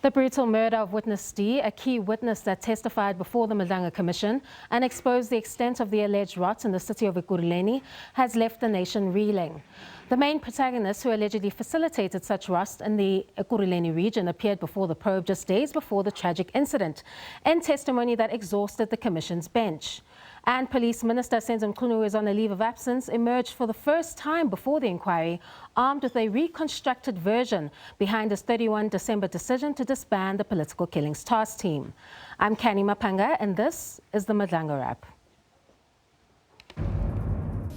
The brutal murder of witness D, a key witness that testified before the Madlanga Commission and exposed the extent of the alleged rot in the city of Ekurhuleni, has left the nation reeling. The main protagonist, who allegedly facilitated such rot in the Ekurhuleni region, appeared before the probe just days before the tragic incident, in testimony that exhausted the Commission's bench. And Police Minister Senzo Mchunu, who is on a leave of absence, emerged for the first time before the inquiry, armed with a reconstructed version behind his 31 December decision to disband the Political Killings Task Team. I'm Kani Mapanga, and this is the Madlanga Wrap.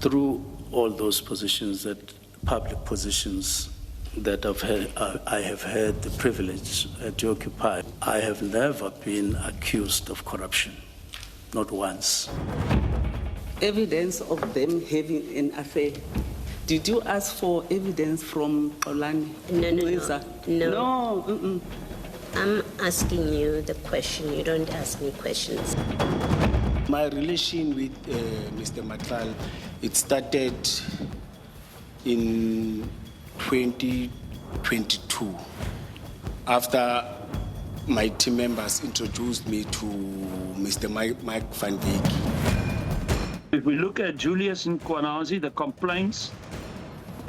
Through all those positions, that public positions that I have had the privilege to occupy, I have never been accused of corruption. Not once. Evidence of them having an affair. Did you ask for evidence from Olani? No. I'm asking you the question. You don't ask me questions. My relation with Mr. Matlal, it started in 2022 after my team members introduced me to Mr. Mike van Wyk. If we look at Julius Mkhwanazi, the complaints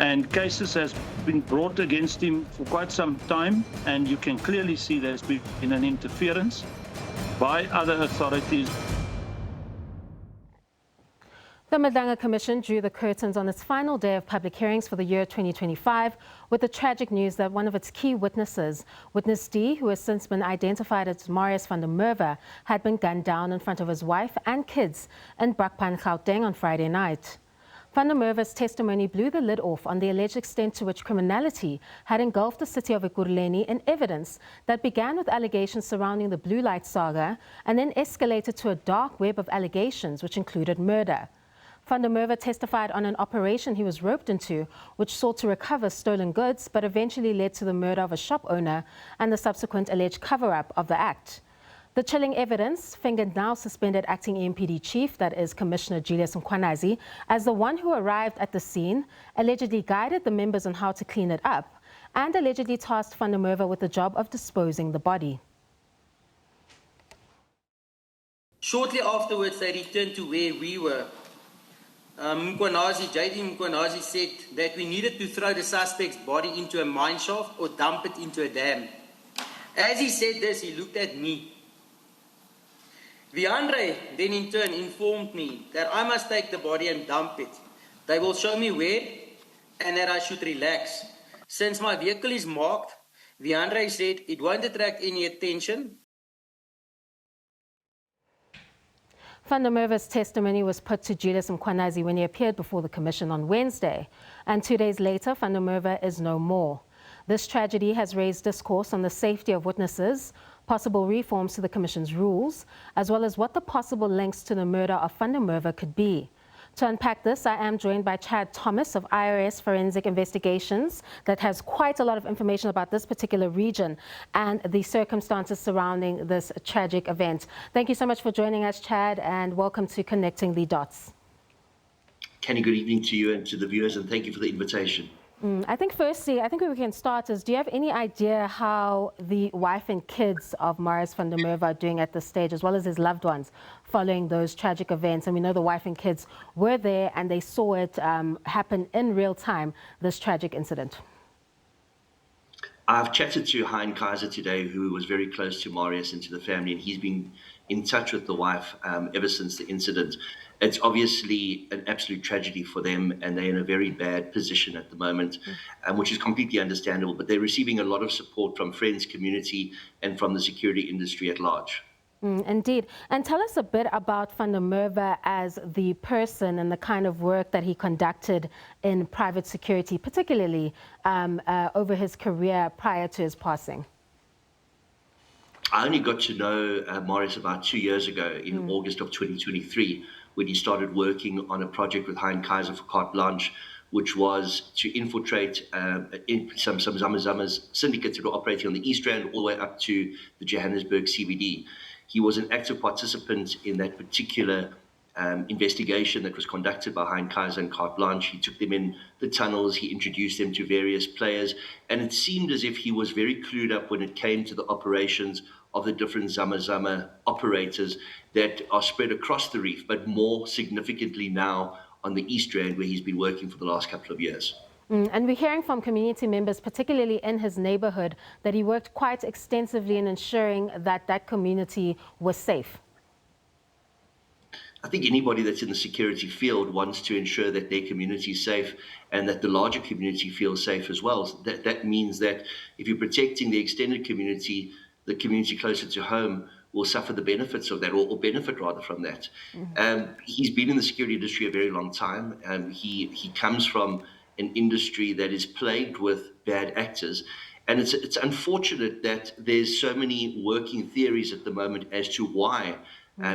and cases has been brought against him for quite some time, and you can clearly see there's been an interference by other authorities. The Madlanga Commission drew the curtains on its final day of public hearings for the year 2025 with the tragic news that one of its key witnesses, Witness D, who has since been identified as Marius van der Merwe, had been gunned down in front of his wife and kids in Brakpan, Gauteng on Friday night. Van der Merwe's testimony blew the lid off on the alleged extent to which criminality had engulfed the city of Ekurhuleni in evidence that began with allegations surrounding the Blue Light saga and then escalated to a dark web of allegations which included murder. Van der Merwe testified on an operation he was roped into, which sought to recover stolen goods, but eventually led to the murder of a shop owner and the subsequent alleged cover-up of the act. The chilling evidence fingered now suspended acting EMPD chief, that is Commissioner Julius Mkhwanazi, as the one who arrived at the scene, allegedly guided the members on how to clean it up, and allegedly tasked Van der Merwe with the job of disposing the body. Shortly afterwards, they returned to where we were. JD Mkhwanazi said that we needed to throw the suspect's body into a mine shaft or dump it into a dam. As he said this, he looked at me. Viandre then in turn informed me that I must take the body and dump it. They will show me where and that I should relax. Since my vehicle is marked, Viandre said it won't attract any attention. Van der Merwe's testimony was put to Julius Mkhwanazi when he appeared before the Commission on Wednesday, and 2 days later, Van der Merwe is no more. This tragedy has raised discourse on the safety of witnesses, possible reforms to the Commission's rules, as well as what the possible links to the murder of Van der Merwe could be. To unpack this, I am joined by Chad Thomas of IRS Forensic Investigations that has quite a lot of information about this particular region and the circumstances surrounding this tragic event. Thank you so much for joining us, Chad, and welcome to Connecting the Dots. Kenny, good evening to you and to the viewers, and thank you for the invitation. I think firstly, I think where we can start is, do you have any idea how the wife and kids of Marius van der Merwe are doing at this stage, as well as his loved ones, following those tragic events? And we know the wife and kids were there and they saw it happen in real time, this tragic incident. I've chatted to Hein Kaiser today, who was very close to Marius and to the family, and he's been in touch with the wife ever since the incident. It's obviously an absolute tragedy for them, and they're in a very bad position at the moment, which is completely understandable. But they're receiving a lot of support from friends, community, and from the security industry at large. Indeed. And tell us a bit about Van der Merwe as the person and the kind of work that he conducted in private security, particularly over his career prior to his passing. I only got to know Marius about 2 years ago in August of 2023, when he started working on a project with Hein Kaiser for Carte Blanche, which was to infiltrate some Zamazama's syndicates that were operating on the East Rand all the way up to the Johannesburg CBD. He was an active participant in that particular investigation that was conducted by Hein Kaiser and Carte Blanche. He took them in the tunnels, he introduced them to various players, and it seemed as if he was very clued up when it came to the operations of the different Zama Zama operators that are spread across the reef, but more significantly now on the East Rand, where he's been working for the last couple of years. And we're hearing from community members, particularly in his neighborhood, that he worked quite extensively in ensuring that that community was safe. I think anybody that's in the security field wants to ensure that their community is safe and that the larger community feels safe as well. That means that if you're protecting the extended community, the community closer to home will suffer the benefits of that, or benefit rather from that. He's been in the security industry a very long time. He comes from an industry that is plagued with bad actors. And it's unfortunate that there's so many working theories at the moment as to why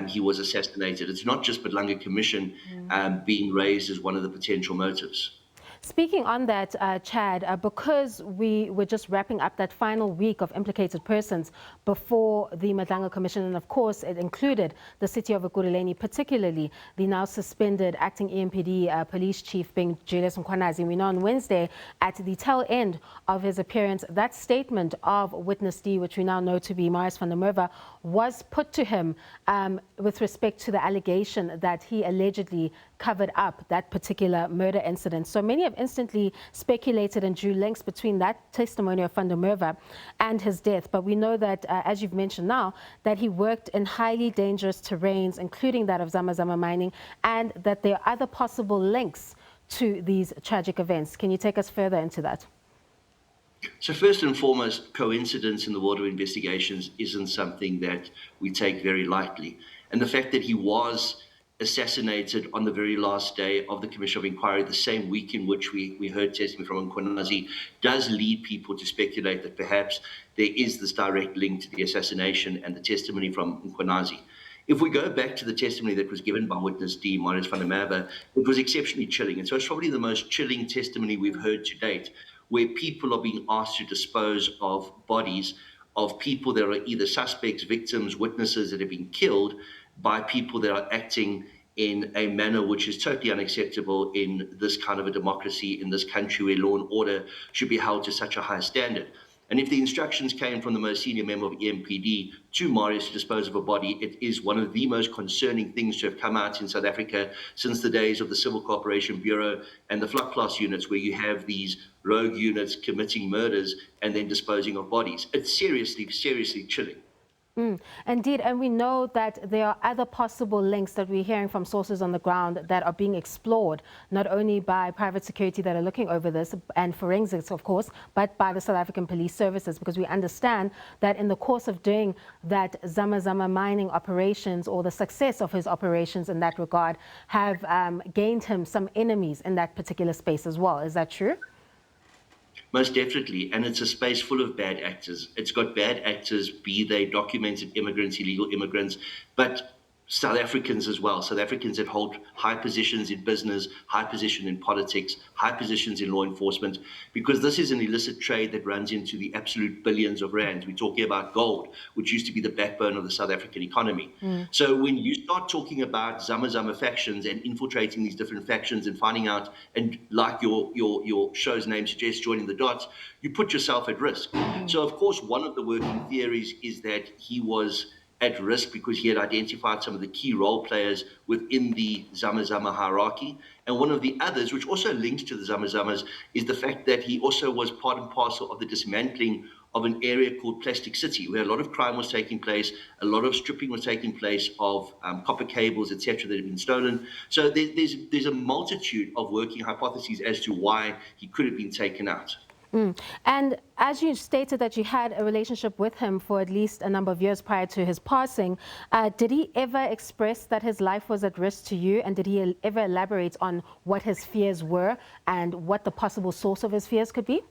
he was assassinated. It's not just Madlanga Commission being raised as one of the potential motives. Speaking on that, Chad, because we were just wrapping up that final week of implicated persons before the Madlanga Commission, and of course it included the city of Ekurhuleni, particularly the now suspended acting EMPD police chief being Julius Mkhwanazi. We know on Wednesday, at the tail end of his appearance, that statement of Witness D, which we now know to be Marius van der Merwe, was put to him with respect to the allegation that he allegedly covered up that particular murder incident. So many have instantly speculated and drew links between that testimony of van der Merwe and his death. But we know that, as you've mentioned now, that he worked in highly dangerous terrains, including that of Zama Zama mining, and that there are other possible links to these tragic events. Can you take us further into that? So first and foremost, coincidence in the world of investigations isn't something that we take very lightly. And the fact that he was assassinated on the very last day of the Commission of Inquiry, the same week in which we heard testimony from Mkhwanazi, does lead people to speculate that perhaps there is this direct link to the assassination and the testimony from Mkhwanazi. If we go back to the testimony that was given by Witness D, Marius van der Merwe, it was exceptionally chilling. And so it's probably the most chilling testimony we've heard to date, where people are being asked to dispose of bodies of people that are either suspects, victims, witnesses that have been killed by people that are acting in a manner which is totally unacceptable in this kind of a democracy, in this country where law and order should be held to such a high standard. And if the instructions came from the most senior member of EMPD to Marius to dispose of a body, it is one of the most concerning things to have come out in South Africa since the days of the Civil Cooperation Bureau and the flood class units, where you have these rogue units committing murders and then disposing of bodies. It's seriously, seriously chilling. Indeed, and we know that there are other possible links that we're hearing from sources on the ground that are being explored, not only by private security that are looking over this and forensics, of course, but by the South African Police Services, because we understand that in the course of doing that Zama Zama mining operations, or the success of his operations in that regard, have gained him some enemies in that particular space as well. Is that true? Most definitely, and it's a space full of bad actors. It's got bad actors, be they documented immigrants, illegal immigrants, but South Africans as well. South Africans that hold high positions in business, high position in politics, high positions in law enforcement, because this is an illicit trade that runs into the absolute billions of rands. We're talking about gold, which used to be the backbone of the South African economy. So when you start talking about Zama Zama factions and infiltrating these different factions and finding out, and like your show's name suggests, joining the dots, you put yourself at risk. So of course, one of the working theories is that he was at risk because he had identified some of the key role players within the Zama Zama hierarchy. And one of the others, which also links to the Zama Zamas, is the fact that he also was part and parcel of the dismantling of an area called Plastic City, where a lot of crime was taking place, a lot of stripping was taking place of copper cables, etc., that had been stolen. So there's a multitude of working hypotheses as to why he could have been taken out. And as you stated that you had a relationship with him for at least a number of years prior to his passing, did he ever express that his life was at risk to you? And did he ever elaborate on what his fears were and what the possible source of his fears could be?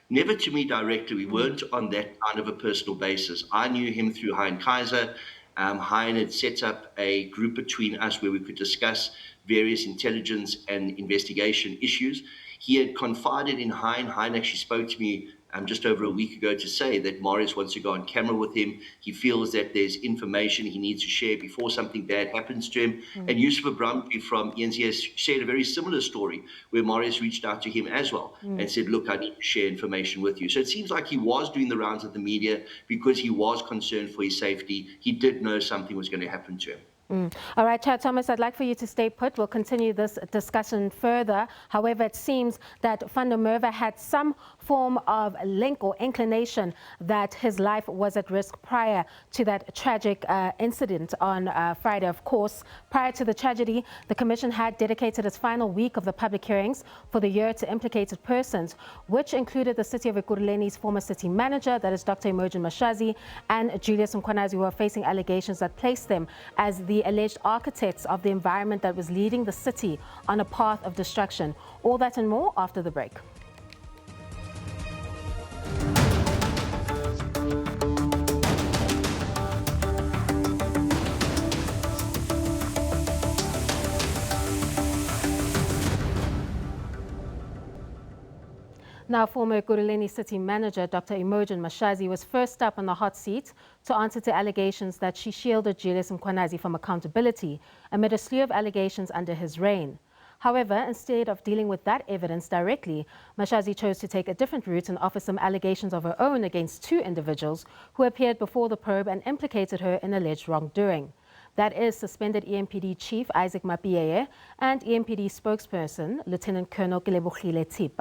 Never to me directly. We weren't on that kind of a personal basis. I knew him through Hein Kaiser. Hein had set up a group between us where we could discuss various intelligence and investigation issues. He had confided in Hein. Hein actually spoke to me just over a week ago to say that Marius wants to go on camera with him. He feels that there's information he needs to share before something bad happens to him. And Yusuf Abramji from ENC has shared a very similar story where Marius reached out to him as well and said, look, I need to share information with you. So it seems like he was doing the rounds of the media because he was concerned for his safety. He did know something was going to happen to him. All right, Chair Thomas, I'd like for you to stay put. We'll continue this discussion further. However, it seems that Van der Merwe had some form of link or inclination that his life was at risk prior to that tragic incident on Friday. Of course, prior to the tragedy, the Commission had dedicated its final week of the public hearings for the year to implicated persons, which included the city of Ekurhuleni's former city manager, that is Dr. Imogen Mashazi, and Julius Mkhwanazi, who are facing allegations that placed them as the alleged architects of the environment that was leading the city on a path of destruction. All that and more after the break. Now, former Ekurhuleni City Manager Dr. Imogen Mashazi was first up on the hot seat to answer to allegations that she shielded Julius Mkhwanazi from accountability amid a slew of allegations under his reign. However, instead of dealing with that evidence directly, Mashazi chose to take a different route and offer some allegations of her own against two individuals who appeared before the probe and implicated her in alleged wrongdoing. That is suspended EMPD Chief Isaac Mapiyeye and EMPD spokesperson Lieutenant Colonel Ekurhuleni City.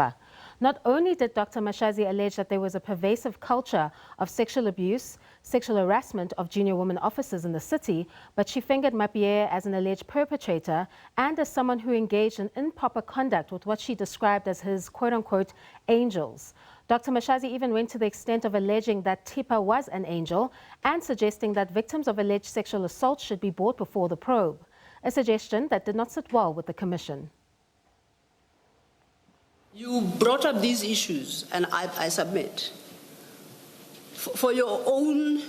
Not only did Dr. Mashazi allege that there was a pervasive culture of sexual abuse, sexual harassment of junior women officers in the city, but she fingered Mapiyeye as an alleged perpetrator and as someone who engaged in improper conduct with what she described as his quote-unquote angels. Dr. Mashazi even went to the extent of alleging that Tipa was an angel and suggesting that victims of alleged sexual assault should be brought before the probe, a suggestion that did not sit well with the Commission. You brought up these issues, and I submit, for your own,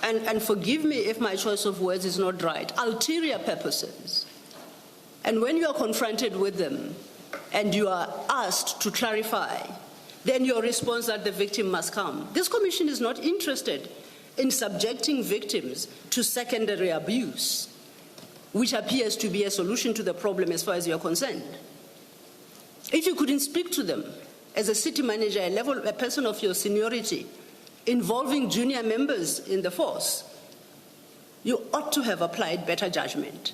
and forgive me if my choice of words is not right, ulterior purposes. And when you are confronted with them and you are asked to clarify, then your response that the victim must come. This Commission is not interested in subjecting victims to secondary abuse, which appears to be a solution to the problem as far as you are concerned. If you couldn't speak to them as a city manager, a person of your seniority, involving junior members in the force, you ought to have applied better judgment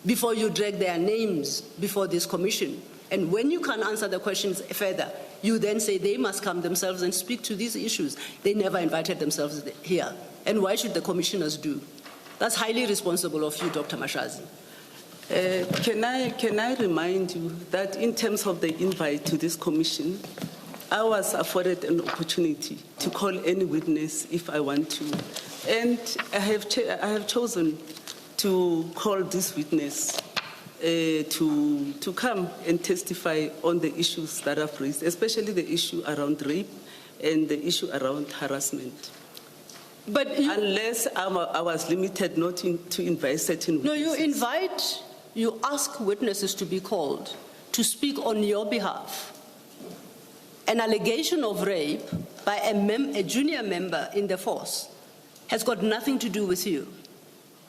before you drag their names before this commission. And when you can't answer the questions further, you then say they must come themselves and speak to these issues. They never invited themselves here. And why should the commissioners do? That's highly responsible of you, Dr. Mashazi. Can I remind you that in terms of the invite to this commission, I was afforded an opportunity to call any witness if I want to. And I have chosen to call this witness to come and testify on the issues that I've raised, especially the issue around rape and the issue around harassment. But unless I was limited not to invite certain witnesses. No, you ask witnesses to be called to speak on your behalf. An allegation of rape by a junior member in the force has got nothing to do with you.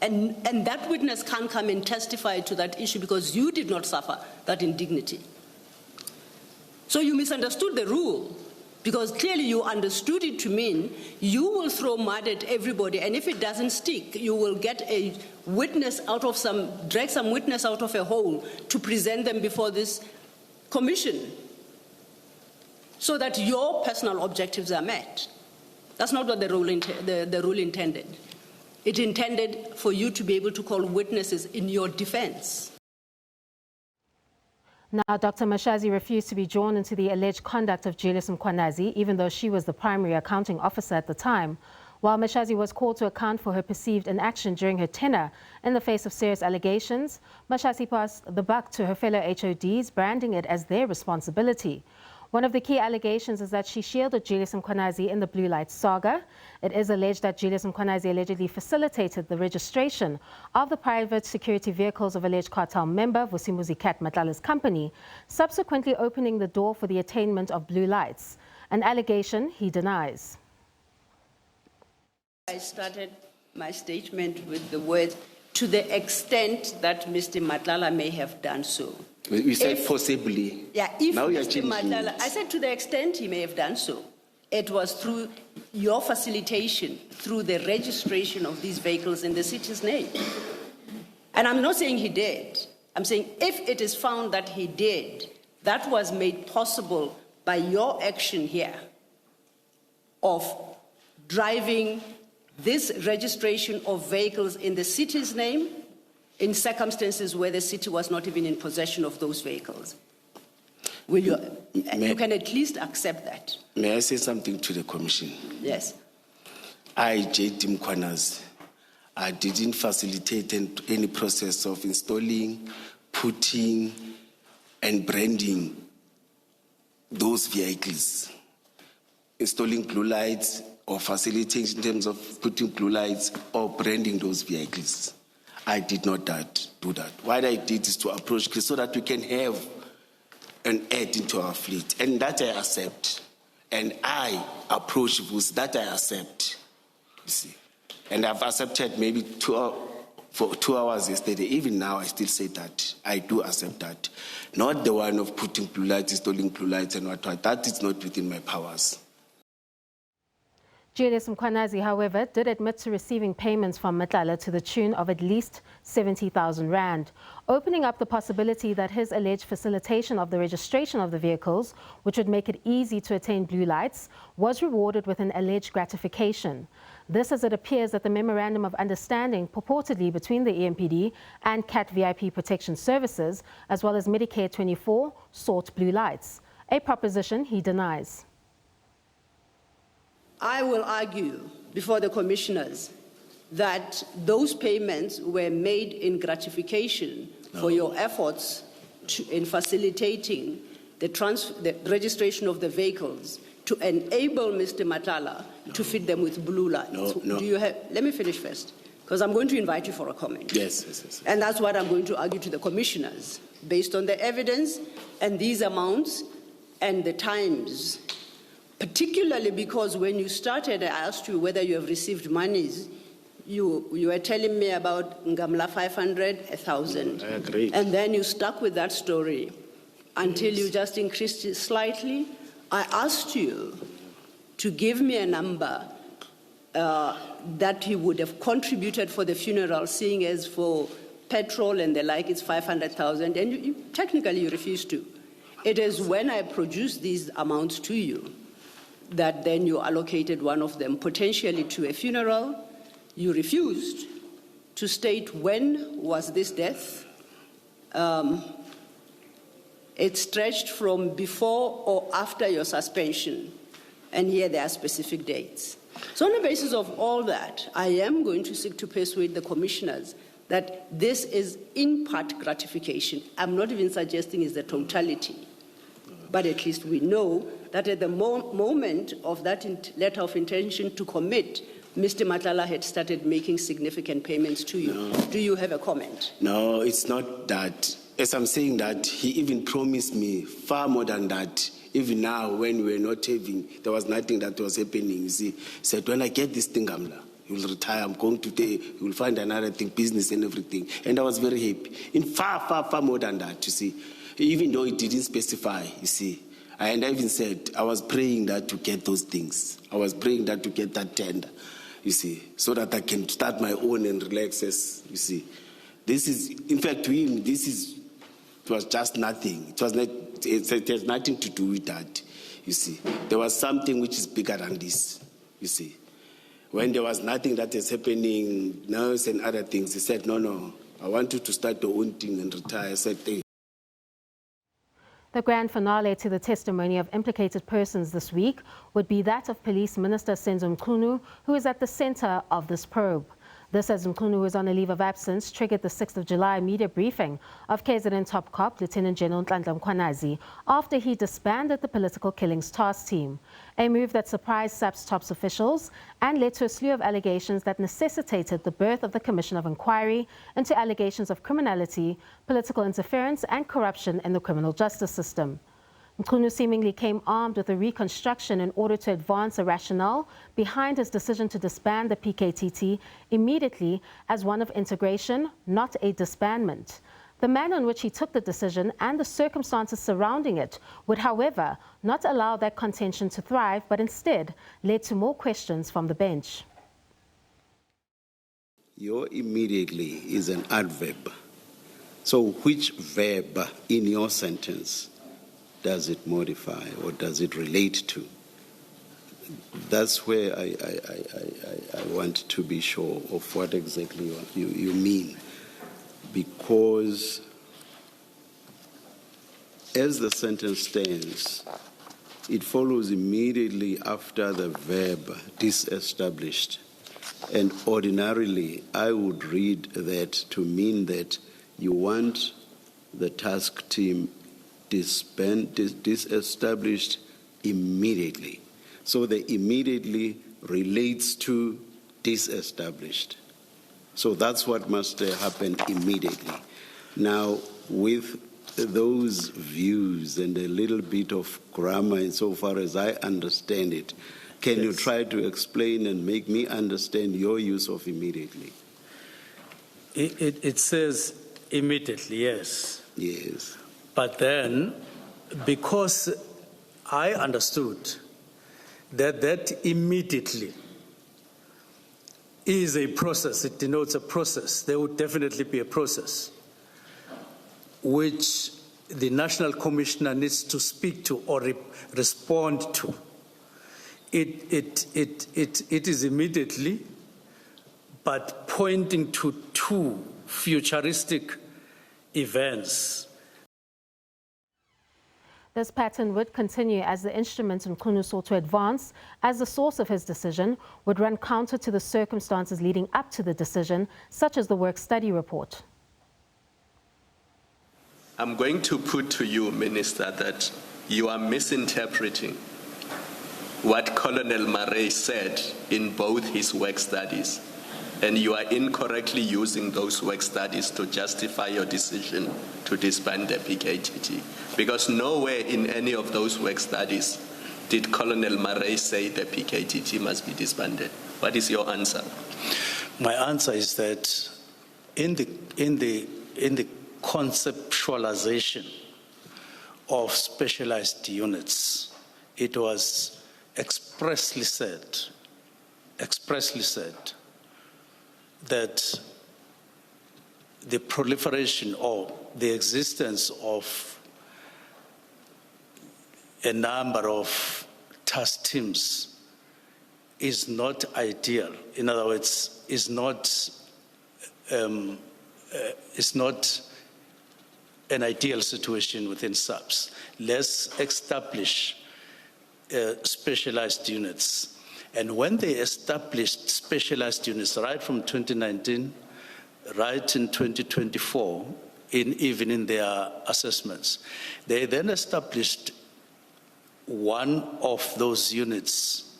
And that witness can't come and testify to that issue because you did not suffer that indignity. So you misunderstood the rule, because clearly you understood it to mean you will throw mud at everybody, and if it doesn't stick, you will get a witness drag some witness out of a hole to present them before this commission so that your personal objectives are met. That's not what the rule intended. It intended for you to be able to call witnesses in your defense. Now, Dr. Mashazi refused to be drawn into the alleged conduct of Julius Mkhwanazi, even though she was the primary accounting officer at the time. While Mashazi was called to account for her perceived inaction during her tenure in the face of serious allegations, Mashazi passed the buck to her fellow HODs, branding it as their responsibility. One of the key allegations is that she shielded Julius Mkhwanazi in the Blue Light saga. It is alleged that Julius Mkhwanazi allegedly facilitated the registration of the private security vehicles of alleged cartel member Vusimuzi Cat Matlala's company, subsequently opening the door for the attainment of blue lights, an allegation he denies. I started my statement with the words, to the extent that Mr. Matlala may have done so. We said possibly. Yeah, if now Mr. Matlala, I said to the extent he may have done so. It was through your facilitation, through the registration of these vehicles in the city's name. And I'm not saying he did. I'm saying if it is found that he did, that was made possible by your action here of driving this registration of vehicles in the city's name in circumstances where the city was not even in possession of those vehicles. You can at least accept that. May I say something to the commission? Yes. I, Julius Mkhwanazi, I didn't facilitate any process of installing, putting, and branding those vehicles. Installing blue lights or facilitating in terms of putting blue lights or branding those vehicles. I did not do that. What I did is to approach Chris so that we can have an add into our fleet. And that I accept. And I approach Vus, that I accept. You see. And I've accepted maybe for 2 hours yesterday. Even now, I still say that. I do accept that. Not the one of putting blue lights, installing blue lights and what. That is not within my powers. Julius Mkhwanazi, however, did admit to receiving payments from Matlala to the tune of at least 70,000 rand, opening up the possibility that his alleged facilitation of the registration of the vehicles, which would make it easy to attain blue lights, was rewarded with an alleged gratification. This as it appears that the Memorandum of Understanding purportedly between the EMPD and CAT VIP Protection Services, as well as Medicare 24, sought blue lights, a proposition he denies. I will argue before the commissioners that those payments were made in gratification for your efforts in facilitating the registration of the vehicles to enable Mr. Matlala to fit them with blue lights. No. Do you have, let me finish first, because I'm going to invite you for a comment. Yes. And that's what I'm going to argue to the commissioners, based on the evidence and these amounts and the times. Particularly because when you started, I asked you whether you have received monies. You were telling me about Ngamla 500, 1,000. I agree. And then you stuck with that story until you just increased it slightly. I asked you to give me a number that he would have contributed for the funeral, seeing as for petrol and the like, it's 500,000, and technically you refused to. It is when I produced these amounts to you that then you allocated one of them potentially to a funeral. You refused to state when was this death. It stretched from before or after your suspension, and here there are specific dates. So on the basis of all that, I am going to seek to persuade the commissioners that this is in part gratification. I'm not even suggesting it's the totality, but at least we know that at the moment of that letter of intention to commit, Mr. Matlala had started making significant payments to you. No. Do you have a comment? No, it's not that. As I'm saying that, he even promised me far more than that. Even now, when we were not having, there was nothing that was happening. You see, he said, when I get this thing, Gamla, you will retire, I'm going to you will find another thing, business and everything. And I was very happy. In far more than that, you see. Even though it didn't specify, you see. And I even said, I was praying that to get those things. I was praying that to get that tender, you see, so that I can start my own and relax, as you see. This is, in fact, to him, it was just nothing. It has nothing to do with that, you see. There was something which is bigger than this, you see. When there was nothing that is happening, nurse and other things, he said, no, I want you to start your own thing and retire. I said, hey. The grand finale to the testimony of implicated persons this week would be that of Police Minister Senzo Mchunu, who is at the center of this probe. This, as Mkhwanazi, who is on a leave of absence, triggered the 6th of July media briefing of KZN top cop, Lieutenant General Madlanga Commission after he disbanded the political killings task team, a move that surprised SABC's top officials and led to a slew of allegations that necessitated the birth of the Commission of Inquiry into allegations of criminality, political interference and corruption in the criminal justice system. Mkhwanazi seemingly came armed with a reconstruction in order to advance a rationale behind his decision to disband the PKTT immediately as one of integration, not a disbandment. The manner in which he took the decision and the circumstances surrounding it would, however, not allow that contention to thrive, but instead led to more questions from the bench. Your immediately is an adverb. So which verb in your sentence does it modify or does it relate to? That's where I want to be sure of what exactly you mean. Because as the sentence stands, it follows immediately after the verb disestablished. And ordinarily, I would read that to mean that you want the task team disestablished immediately. So the immediately relates to disestablished. So that's what must happen immediately. Now, with those views and a little bit of grammar insofar as I understand it, can you try to explain and make me understand your use of immediately? It says immediately, yes. Yes. But then, because I understood that immediately is a process, it denotes a process, there would definitely be a process which the National Commissioner needs to speak to or respond to. It is immediately, but pointing to two futuristic events. This pattern would continue as the instrument Mkhwanazi sought to advance as the source of his decision would run counter to the circumstances leading up to the decision, such as the work study report. I'm going to put to you, Minister, that you are misinterpreting what Colonel Murray said in both his work studies, and you are incorrectly using those work studies to justify your decision to disband the PKTT. Because nowhere in any of those work studies did Colonel Murray say the PKTT must be disbanded. What is your answer? My answer is that in the conceptualization of specialized units, it was expressly said that the proliferation or the existence of a number of task teams is not ideal. In other words, is not an ideal situation within SABC. Let's establish specialized units. And when they established specialized units right from 2019, right in 2024, even in their assessments, they then established one of those units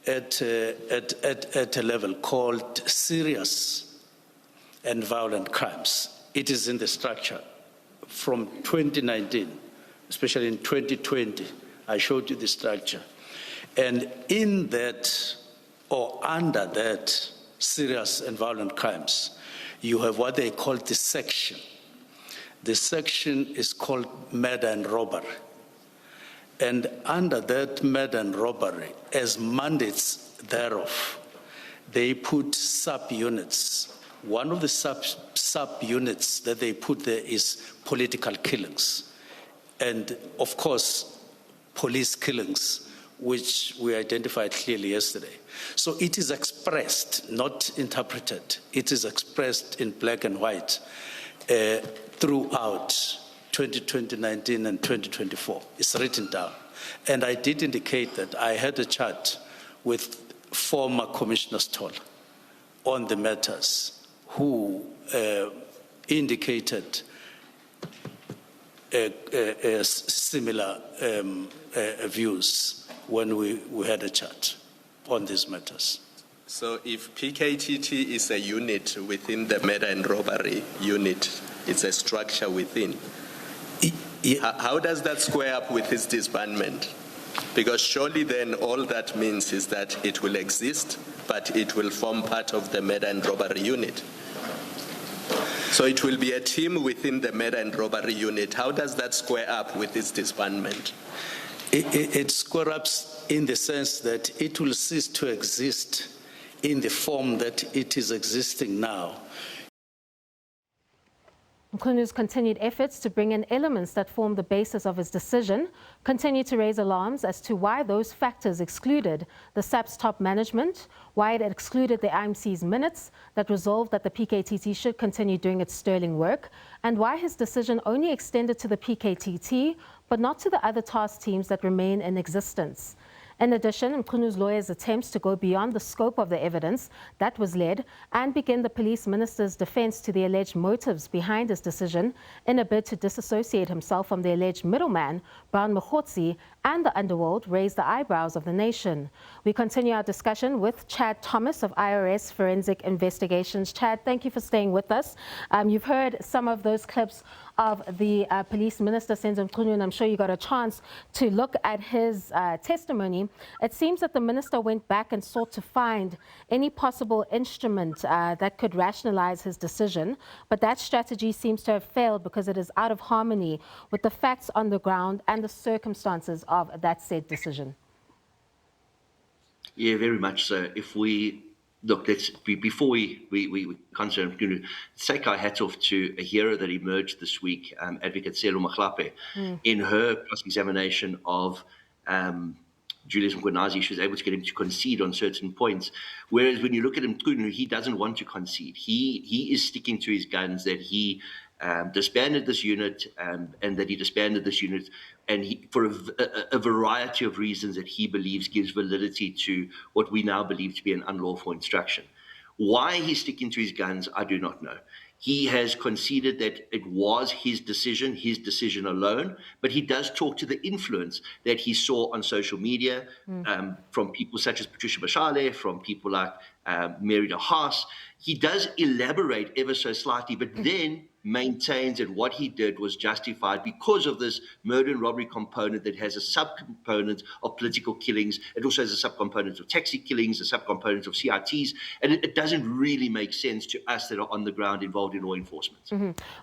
at a level called serious and violent crimes. It is in the structure from 2019, especially in 2020. I showed you the structure. And in that, or under that, serious and violent crimes, you have what they call the section. The section is called murder and robbery. And under that murder and robbery, as mandates thereof, they put sub-units. One of the sub-units that they put there is political killings. And of course, police killings, which we identified clearly yesterday. So it is expressed, not interpreted. It is expressed in black and white throughout 2019 and 2024. It's written down. And I did indicate that I had a chat with former Commissioner Stoll on the matters who indicated similar views when we had a chat on these matters. So if PKTT is a unit within the murder and robbery unit, it's a structure within, how does that square up with his disbandment? Because surely then all that means is that it will exist, but it will form part of the murder and robbery unit. So it will be a team within the murder and robbery unit. How does that square up with its disbandment? It square ups in the sense that it will cease to exist in the form that it is existing now. Mkhwanuzi's continued efforts to bring in elements that form the basis of his decision continue to raise alarms as to why those factors excluded the SAP's top management, why it excluded the IMC's minutes that resolved that the PKTT should continue doing its sterling work, and why his decision only extended to the PKTT but not to the other task teams that remain in existence. In addition, Mkhwanuzi's lawyers' attempts to go beyond the scope of the evidence that was led and begin the police minister's defense to the alleged motives behind his decision in a bid to disassociate himself from the alleged middleman, Brown Mkhotsi, and the underworld raised the eyebrows of the nation. We continue our discussion with Chad Thomas of IRS Forensic Investigations. Chad, thank you for staying with us. You've heard some of those clips of the Police Minister Senzo Mchunu, and I'm sure you got a chance to look at his testimony. It seems that the minister went back and sought to find any possible instrument that could rationalize his decision, but that strategy seems to have failed because it is out of harmony with the facts on the ground and the circumstances of that said decision. Yeah, very much so. If we look, before we concern Mkhunu, take our hat off to a hero that emerged this week, Advocate Slew in her cross-examination of Julius Mkhwanazi. She was able to get him to concede on certain points. Whereas when you look at Mkhunu, he doesn't want to concede. He is sticking to his guns that he disbanded this unit and that he disbanded this unit and for a variety of reasons that he believes gives validity to what we now believe to be an unlawful instruction. Why he's sticking to his guns, I do not know. He has conceded that it was his decision alone, but he does talk to the influence that he saw on social media from people such as Patricia Bashale, from people like Mary de Haas. He does elaborate ever so slightly, but then maintains that what he did was justified because of this murder and robbery component that has a subcomponent of political killings. It also has a subcomponent of taxi killings, a subcomponent of CITs, and it doesn't really make sense to us that are on the ground involved in law enforcement.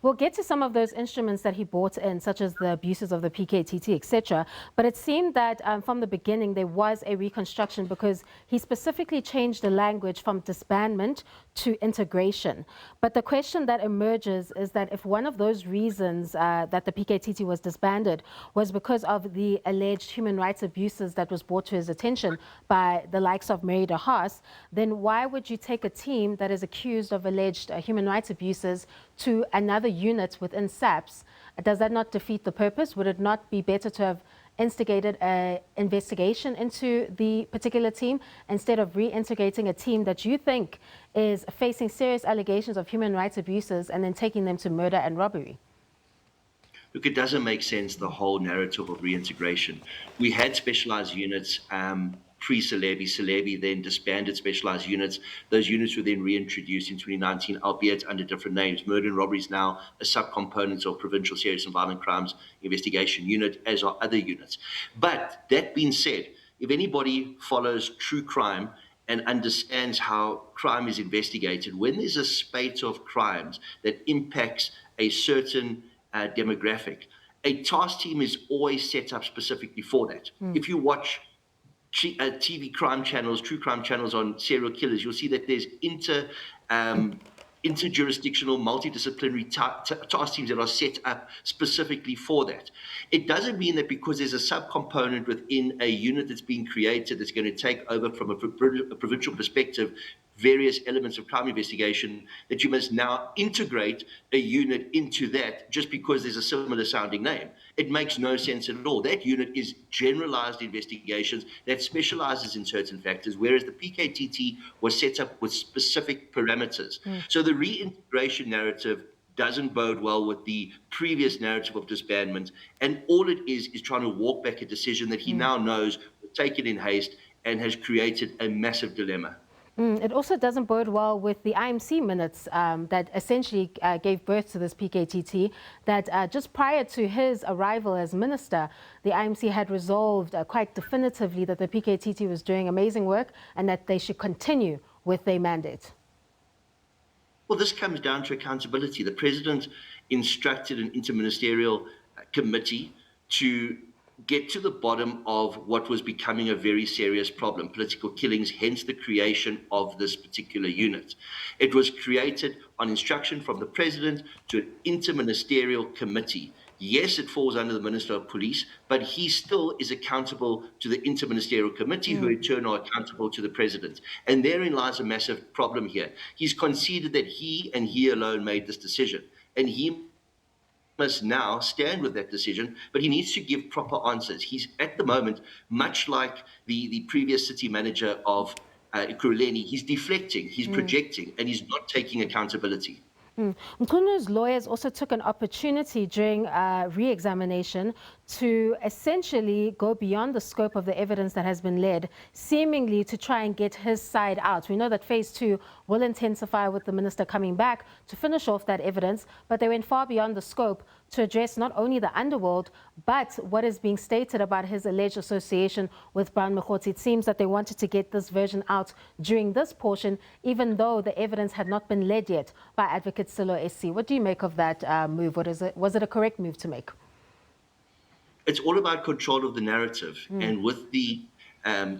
We'll get to some of those instruments that he brought in, such as the abuses of the PKTT, etc. But it seemed that from the beginning there was a reconstruction because he specifically changed the language from disbandment to integration. But the question that emerges is that if one of those reasons that the PKTT was disbanded was because of the alleged human rights abuses that was brought to his attention by the likes of Mary de Haas, then why would you take a team that is accused of alleged human rights abuses to another unit within SAPS? Does that not defeat the purpose? Would it not be better to have instigated an investigation into the particular team instead of reintegrating a team that you think is facing serious allegations of human rights abuses and then taking them to murder and robbery? Look, it doesn't make sense, the whole narrative of reintegration. We had specialized units pre-Celebi. Celebi then disbanded specialized units. Those units were then reintroduced in 2019, albeit under different names. Murder and robbery is now a subcomponent of Provincial Serious and Violent Crimes Investigation Unit, as are other units. But that being said, if anybody follows true crime and understands how crime is investigated, when there's a spate of crimes that impacts a certain demographic, a task team is always set up specifically for that. If you watch TV crime channels, true crime channels on serial killers, you'll see that there's interjurisdictional, multidisciplinary task teams that are set up specifically for that. It doesn't mean that because there's a subcomponent within a unit that's being created that's going to take over from a provincial perspective various elements of crime investigation, that you must now integrate a unit into that just because there's a similar sounding name. It makes no sense at all. That unit is generalized investigations that specializes in certain factors, whereas the PKTT was set up with specific parameters. So the reintegration narrative doesn't bode well with the previous narrative of disbandment, and all it is trying to walk back a decision that he now knows was taken in haste and has created a massive dilemma. It also doesn't bode well with the IMC minutes that essentially gave birth to this PKTT, that just prior to his arrival as minister, the IMC had resolved quite definitively that the PKTT was doing amazing work and that they should continue with their mandate. Well, this comes down to accountability. The president instructed an interministerial committee to get to the bottom of what was becoming a very serious problem, political killings, hence the creation of this particular unit. It was created on instruction from the president to an interministerial committee. Yes, it falls under the Minister of Police, but he still is accountable to the interministerial committee, who in turn are accountable to the president. And therein lies a massive problem here. He's conceded that he and he alone made this decision, and he must now stand with that decision, but he needs to give proper answers. He's at the moment, much like the previous city manager of Ekurhuleni, he's deflecting, he's projecting, and he's not taking accountability. Mkhwanuzi's lawyers also took an opportunity during re-examination to essentially go beyond the scope of the evidence that has been led, seemingly to try and get his side out. We know that phase 2 will intensify with the minister coming back to finish off that evidence, but they went far beyond the scope to address not only the underworld, but what is being stated about his alleged association with Brown Mkhwanazi. It seems that they wanted to get this version out during this portion, even though the evidence had not been led yet by Advocate Slew SC. What do you make of that move? Was it a correct move to make? It's all about control of the narrative. And with the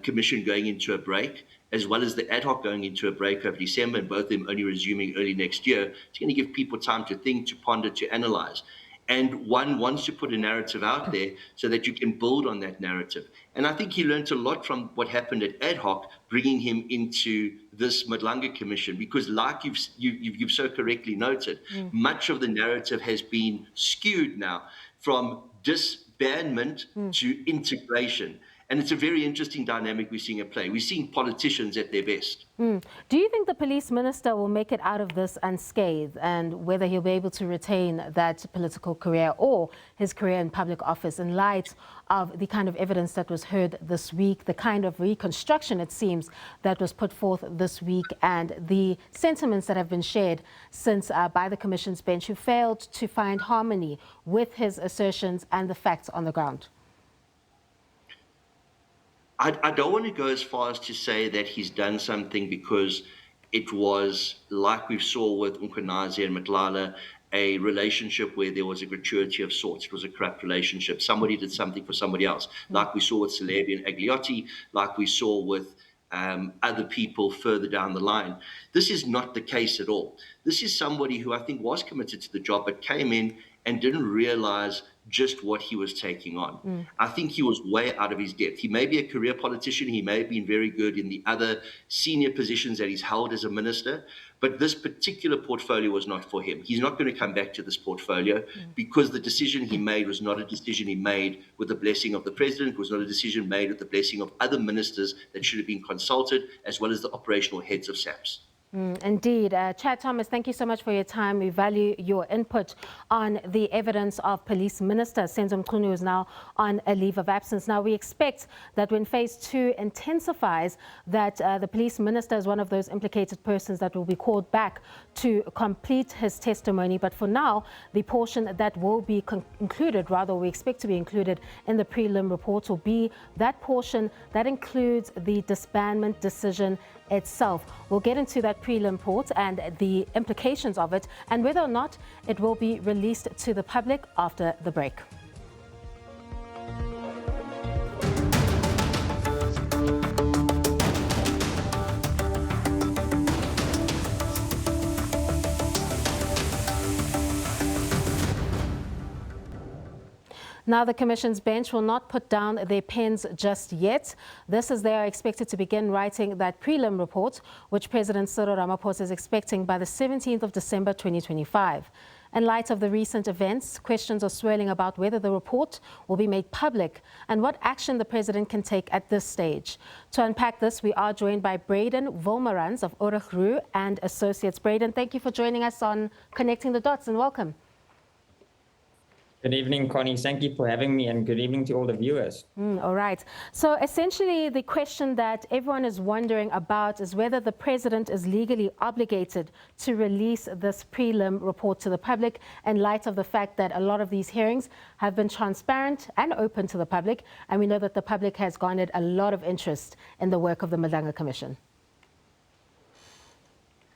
commission going into a break, as well as the ad hoc going into a break over December, and both of them only resuming early next year, it's going to give people time to think, to ponder, to analyze. And one wants to put a narrative out there so that you can build on that narrative. And I think he learned a lot from what happened at ad hoc, bringing him into this Madlanga Commission, because like you've so correctly noted, much of the narrative has been skewed now from disbandment to integration. And it's a very interesting dynamic we're seeing at play. We're seeing politicians at their best. Do you think the police minister will make it out of this unscathed, and whether he'll be able to retain that political career or his career in public office in light of the kind of evidence that was heard this week, the kind of reconstruction, it seems, that was put forth this week, and the sentiments that have been shared since by the Commission's bench, who failed to find harmony with his assertions and the facts on the ground? I don't want to go as far as to say that he's done something because it was, like we saw with Mkhwanazi and Madlanga, a relationship where there was a gratuity of sorts. It was a corrupt relationship. Somebody did something for somebody else, like we saw with Celebi and Agliotti, like we saw with other people further down the line. This is not the case at all. This is somebody who I think was committed to the job, but came in and didn't realize just what he was taking on. I think he was way out of his depth. He may be a career politician. He may have been very good in the other senior positions that he's held as a minister, but this particular portfolio was not for him. He's not going to come back to this portfolio because the decision he made was not a decision he made with the blessing of the president. It was not a decision made with the blessing of other ministers that should have been consulted, as well as the operational heads of SABC. Indeed. Chad Thomas, thank you so much for your time. We value your input on the evidence of Police Minister Senzo Mchunu, who is now on a leave of absence. Now, we expect that when phase 2 intensifies, that the Police Minister is one of those implicated persons that will be called back to complete his testimony. But for now, the portion that will be included, rather we expect to be included in the prelim report, will be that portion that includes the disbandment decision itself. We'll get into that prelim report and the implications of it, and whether or not it will be released to the public after the break. Now, the Commission's bench will not put down their pens just yet. This as they are expected to begin writing that prelim report, which President Cyril Ramaphosa is expecting by the 17th of December 2025. In light of the recent events, questions are swirling about whether the report will be made public and what action the President can take at this stage. To unpack this, we are joined by Braden Volmarans of Ekurhuleni and Associates. Braden, thank you for joining us on Connecting the Dots and welcome. Good evening, Connie. Thank you for having me, and good evening to all the viewers. All right. So essentially, the question that everyone is wondering about is whether the President is legally obligated to release this prelim report to the public in light of the fact that a lot of these hearings have been transparent and open to the public, and we know that the public has garnered a lot of interest in the work of the Madlanga Commission.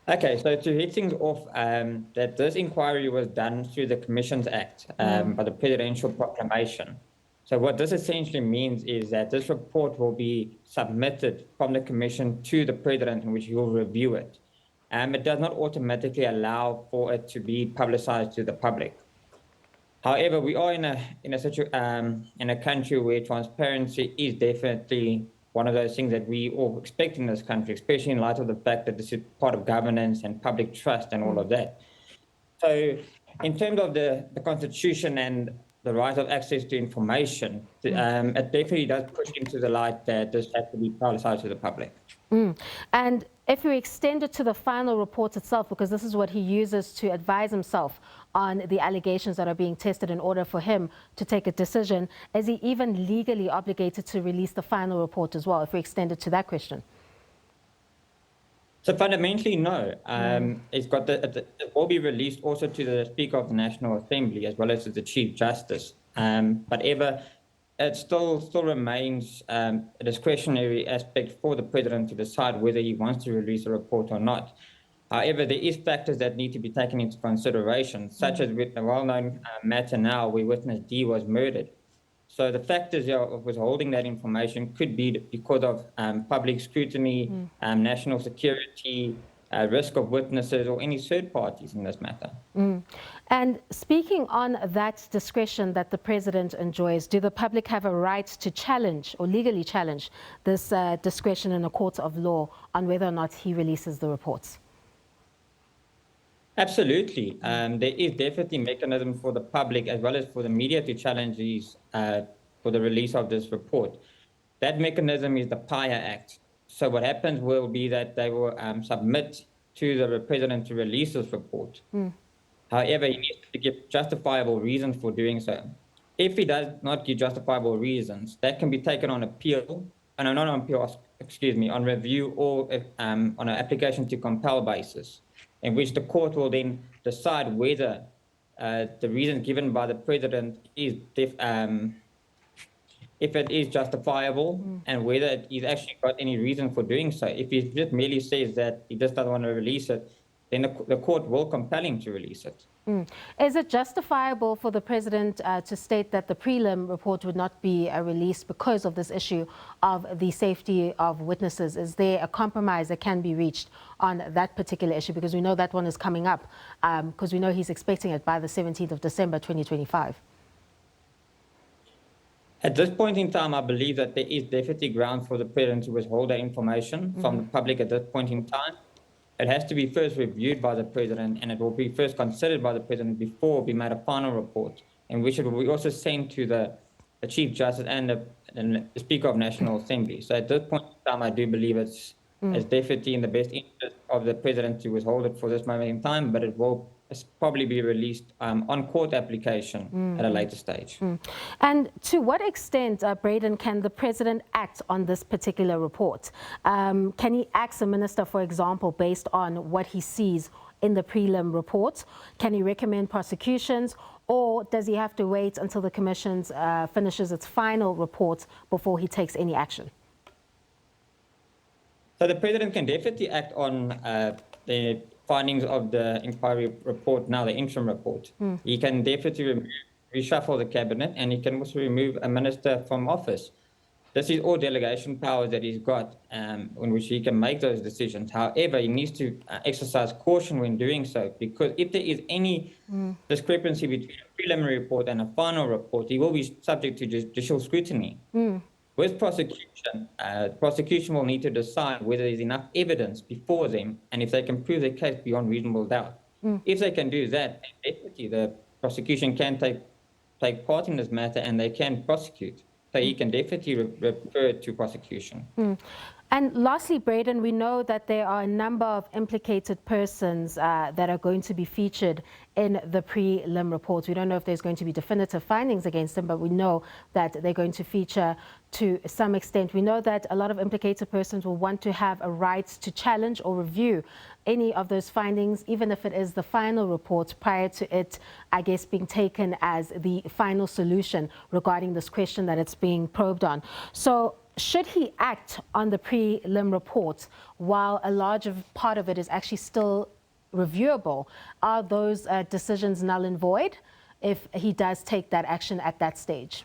Okay, so to hit things off, that this inquiry was done through the Commissions Act by the Presidential Proclamation. So what this essentially means is that this report will be submitted from the Commission to the President, in which he will review it. It does not automatically allow for it to be publicized to the public. However, we are in a country where transparency is definitely one of those things that we all expect in this country, especially in light of the fact that this is part of governance and public trust and all of that. So in terms of the Constitution and the right of access to information, it definitely does push into the light that this has to be publicized to the public. And if we extend it to the final report itself, because this is what he uses to advise himself on the allegations that are being tested in order for him to take a decision, is he even legally obligated to release the final report as well, if we extend it to that question? So fundamentally, no. It will be released also to the Speaker of the National Assembly as well as to the Chief Justice. But it still remains a discretionary aspect for the President to decide whether he wants to release a report or not. However, there is factors that need to be taken into consideration, such as with the well-known matter now where witness D was murdered. So the factors of withholding that information could be because of public scrutiny, national security, risk of witnesses or any third parties in this matter. And speaking on that discretion that the President enjoys, do the public have a right to challenge or legally challenge this discretion in a court of law on whether or not he releases the reports? Absolutely. There is definitely a mechanism for the public as well as for the media to challenge these for the release of this report. That mechanism is the PIA Act. So what happens will be that they will submit to the President to release this report. However, he needs to give justifiable reasons for doing so. If he does not give justifiable reasons, that can be taken on appeal, not on appeal, excuse me, on review or on an application to compel basis, in which the court will then decide whether the reason given by the President is if it is justifiable and whether he's actually got any reason for doing so. If he just merely says that he just doesn't want to release it, then the court will compel him to release it. Is it justifiable for the President to state that the prelim report would not be released because of this issue of the safety of witnesses? Is there a compromise that can be reached on that particular issue? Because we know that one is coming up, because we know he's expecting it by the 17th of December 2025. At this point in time, I believe that there is definitely ground for the President to withhold that information from the public at this point in time. It has to be first reviewed by the President, and it will be first considered by the President before we made a final report, in which it will be also sent to the Chief Justice and the Speaker of National Assembly. So at this point in time, I do believe it's definitely in the best interest of the President to withhold it for this moment in time, but it will probably be released on court application at a later stage. And to what extent, Braden, can the President act on this particular report? Can he ask a minister, for example, based on what he sees in the prelim report? Can he recommend prosecutions, or does he have to wait until the Commission finishes its final report before he takes any action? So the President can definitely act on the findings of the inquiry report, now the interim report. He can definitely reshuffle the cabinet, and he can also remove a minister from office. This is all delegation powers that he's got, in which he can make those decisions. However, he needs to exercise caution when doing so, because if there is any discrepancy between a preliminary report and a final report, he will be subject to judicial scrutiny. With prosecution will need to decide whether there's enough evidence before them and if they can prove their case beyond reasonable doubt. If they can do that, definitely the prosecution can take part in this matter and they can prosecute. So he can definitely refer it to prosecution. And lastly, Braden, we know that there are a number of implicated persons that are going to be featured in the prelim report. We don't know if there's going to be definitive findings against them, but we know that they're going to feature to some extent. We know that a lot of implicated persons will want to have a right to challenge or review any of those findings, even if it is the final report, prior to it, I guess, being taken as the final solution regarding this question that it's being probed on. So should he act on the prelim report while a large part of it is actually still reviewable? Are those decisions null and void if he does take that action at that stage?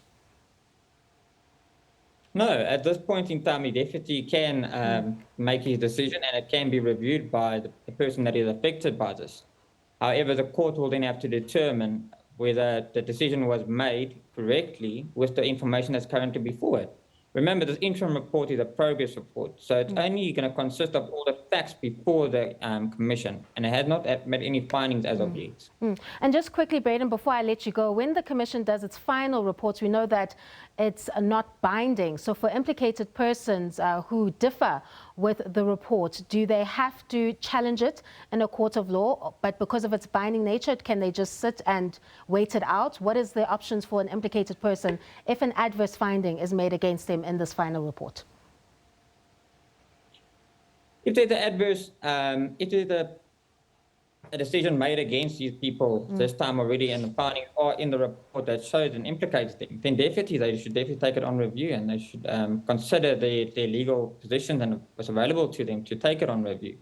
No, at this point in time, he definitely can make his decision and it can be reviewed by the person that is affected by this. However, the court will then have to determine whether the decision was made correctly with the information that's currently before it. Remember, this interim report is a progress report, so it's only going to consist of all the facts before the commission, and it has not made any findings as of yet. And just quickly, Braden, before I let you go, when the commission does its final reports, we know that it's not binding. So for implicated persons who differ with the report, do they have to challenge it in a court of law? But because of its binding nature, can they just sit and wait it out? What is the options for an implicated person if an adverse finding is made against them in this final report? If there's an adverse, if there's a decision made against these people this time already and the findings are in the report that shows and implicates them, then definitely they should definitely take it on review and they should consider their legal positions and what's available to them to take it on review.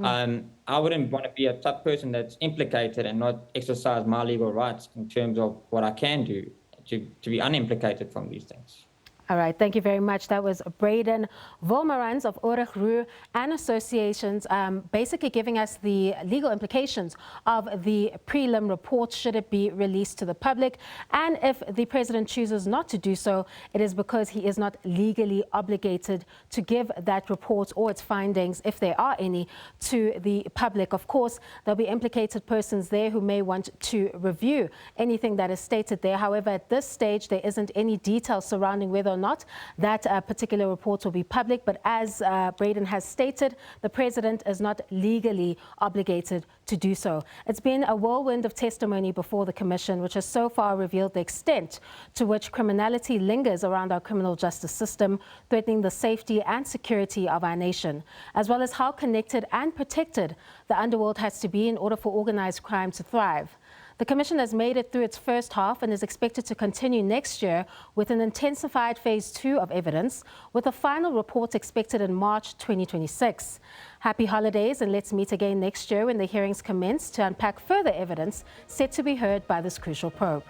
I wouldn't want to be a tough person that's implicated and not exercise my legal rights in terms of what I can do to be unimplicated from these things. All right, thank you very much. That was Braden Volmarans of Ekurhuleni and Associations, basically giving us the legal implications of the prelim report should it be released to the public. And if the president chooses not to do so, it is because he is not legally obligated to give that report or its findings, if there are any, to the public. Of course, there'll be implicated persons there who may want to review anything that is stated there. However, at this stage, there isn't any detail surrounding whether or not that particular report will be public. But as Braden has stated, the president is not legally obligated to do so. It's been a whirlwind of testimony before the commission, which has so far revealed the extent to which criminality lingers around our criminal justice system, threatening the safety and security of our nation, as well as how connected and protected the underworld has to be in order for organized crime to thrive. The Commission has made it through its first half and is expected to continue next year with an intensified Phase 2 of evidence, with a final report expected in March 2026. Happy holidays, and let's meet again next year when the hearings commence to unpack further evidence set to be heard by this crucial probe.